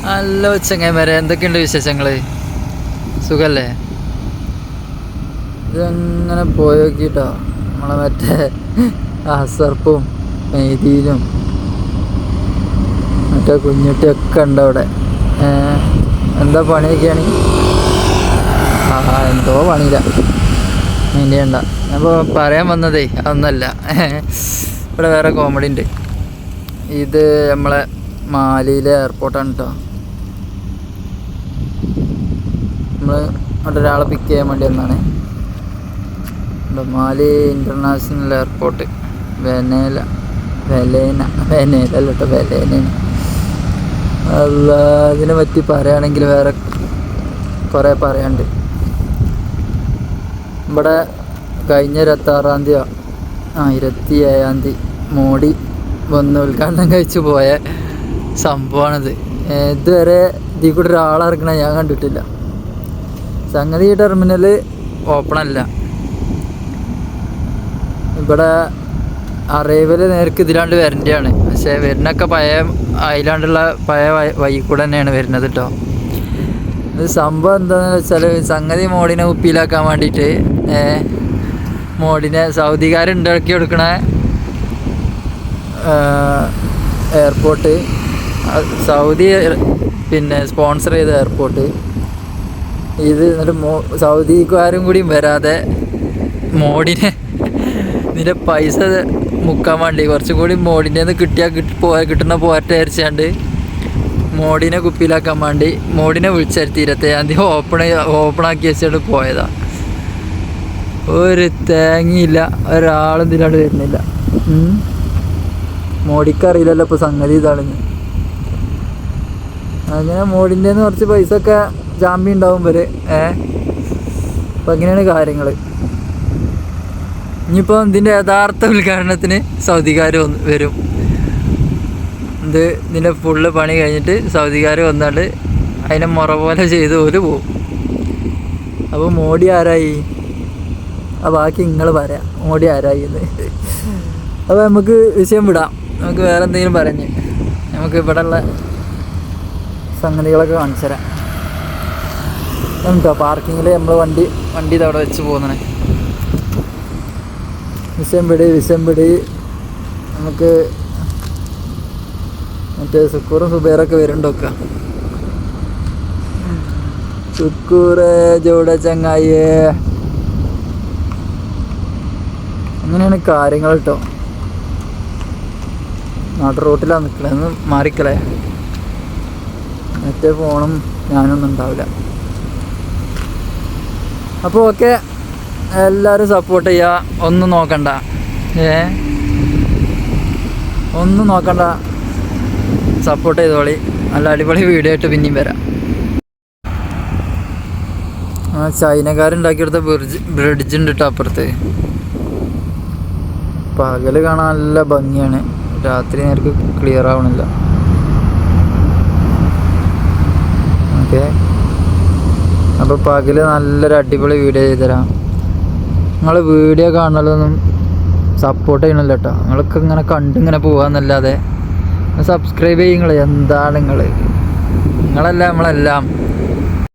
നല്ല ചങ്ങായിമാരെ, എന്തൊക്കെയുണ്ട് വിശേഷങ്ങൾ? സുഖല്ലേ? ഇതങ്ങനെ പോയി നോക്കിട്ടോ, നമ്മളെ മറ്റേ അസർപ്പും മെയ്തിയിലും മറ്റേ കുഞ്ഞുട്ടിയൊക്കെ ഉണ്ട് അവിടെ. എന്താ പണിയൊക്കെയാണ്? എന്തോ പണിയില്ല, മെയിൻ ചെയ്യണ്ട. അപ്പോൾ പറയാൻ വന്നതേ അതൊന്നല്ല, ഇവിടെ വേറെ കോമഡി ഉണ്ട്. ഇത് നമ്മളെ മാലിയിലെ എയർപോർട്ടാണ് കേട്ടോ. നമ്മൾ അവിടെ ഒരാളെ പിക്ക് ചെയ്യാൻ വേണ്ടി വന്നാണ്. മാലി ഇൻ്റർനാഷണൽ എയർപോർട്ട്, വെനേലല്ല കേട്ടോ, വെലേനയാണ്. അല്ല, അതിനെ പറ്റി പറയുകയാണെങ്കിൽ വേറെ കുറേ പറയാനുണ്ട്. ഇവിടെ കഴിഞ്ഞ 26-ാം തീയതി 27-ാം തീയതി മോഡി വന്ന് ഉദ്ഘാടനം കഴിച്ചു പോയ സംഭവമാണിത്. ഇതുവരെ ഇതിൽ കൂടെ ഒരാളിറങ്ങണ ഞാൻ കണ്ടിട്ടില്ല. സംഗതി ടെർമിനൽ ഓപ്പണല്ല. ഇവിടെ അറൈവൽ നേർക്ക് ഇതിലാണ്ട് വരേണ്ടതാണ്, പക്ഷേ വരുന്നൊക്കെ പഴയ അതിലാണ്ടുള്ള പഴയ വഴി കൂടെ തന്നെയാണ് വരുന്നത് കേട്ടോ. ഇത് സംഭവം എന്താണെന്ന് വെച്ചാൽ, സംഗതി മോഡിനെ ഉപ്പിയിലാക്കാൻ വേണ്ടിയിട്ട് മോഡിനെ സൗദിക്കാരുണ്ടാക്കി കൊടുക്കണ എയർപോർട്ട്, സൗദി പിന്നെ സ്പോൺസർ ചെയ്ത എയർപോർട്ട് ഇത്. എന്നിട്ട് സൗദിക്കാരും കൂടി വരാതെ മോഡിനെ ഇതിൻ്റെ പൈസ മുക്കാൻ വേണ്ടി കുറച്ചും കൂടി മോഡിൻ്റെ കിട്ടുന്ന പോരട്ടെ അരിച്ചാണ്ട് മോഡിനെ കുപ്പിയിലാക്കാൻ വേണ്ടി മോഡിനെ വിളിച്ചരുത്തി 27-ാം തീയതി ഓപ്പണാക്കി വെച്ചിട്ട് പോയതാ. ഒരു തേങ്ങയില്ല, ഒരാളും ഇതിലാണ്ട് വരുന്നില്ല. മോഡിക്കറിയില്ലല്ലോ ഇപ്പോൾ സംഗതി ഇതാണെന്ന്. അങ്ങനെ മോഡിൻ്റെ കുറച്ച് പൈസ ഒക്കെ ജാമ്യം ഉണ്ടാവും വരെ. അപ്പം അങ്ങനെയാണ് കാര്യങ്ങൾ. ഇനിയിപ്പോൾ ഇതിൻ്റെ യഥാർത്ഥ ഉദ്ഘാടനത്തിന് സൗദിക്കാർ വരും. ഇതിൻ്റെ ഫുള്ള് പണി കഴിഞ്ഞിട്ട് സൗദിക്കാർ വന്നാണ്ട് അതിനെ മുറ പോലെ ചെയ്ത് പോലും പോവും. അപ്പോൾ മോഡി ആരായി? ബാക്കി നിങ്ങൾ പറയാം മോഡി ആരായി എന്ന്. അപ്പോൾ നമുക്ക് വിഷയം വിടാം, നമുക്ക് വേറെ എന്തെങ്കിലും പറഞ്ഞ് നമുക്ക് ഇവിടെ ഉള്ള സംഗതികളൊക്കെ കാണിച്ചു തരാം കേട്ടോ. പാർക്കിങ്ങിൽ നമ്മൾ വണ്ടി ഇതവിടെ വെച്ച് പോകുന്നതാണ്. വിഷം പിടി നമുക്ക് മറ്റേ സുക്കൂറും സുബൈറൊക്കെ വരുന്നുണ്ടോക്ക. സുക്കൂറ് ജോഡ ചങ്ങായേ, അങ്ങനെയാണ് കാര്യങ്ങൾ കേട്ടോ. നാട്ടു റോട്ടിലാണ് നിൽക്കണേ, ഒന്ന് മാറിക്കളേ. മറ്റേ ഫോണും ഞാനൊന്നും ഉണ്ടാവില്ല. അപ്പോൾ ഓക്കെ, എല്ലാവരും സപ്പോർട്ട് ചെയ്യുക. ഒന്നും നോക്കണ്ട, ഒന്നും നോക്കണ്ട, സപ്പോർട്ട് ചെയ്തോളി. നല്ല അടിപൊളി വീഡിയോ ആയിട്ട് പിന്നെയും വരാം. ചൈനക്കാരുണ്ടാക്കിയെടുത്ത ബ്രിഡ്ജ് ഉണ്ട് കേട്ടോ അപ്പുറത്ത്. പകല് കാണാൻ നല്ല ഭംഗിയാണ്, രാത്രി നേർക്ക് ക്ലിയർ ആവണില്ല. ഓക്കെ, അപ്പോൾ പകല് നല്ലൊരു അടിപൊളി വീഡിയോ ചെയ്തുതരാം. നിങ്ങൾ വീഡിയോ കാണലൊന്നും സപ്പോർട്ട് ചെയ്യണമല്ലോ കേട്ടോ. നിങ്ങളൊക്കെ ഇങ്ങനെ കണ്ടിങ്ങനെ പോകാമെന്നല്ലാതെ സബ്സ്ക്രൈബ് ചെയ്യുങ്ങൾ. എന്താണ് നിങ്ങളല്ല നമ്മളെല്ലാം.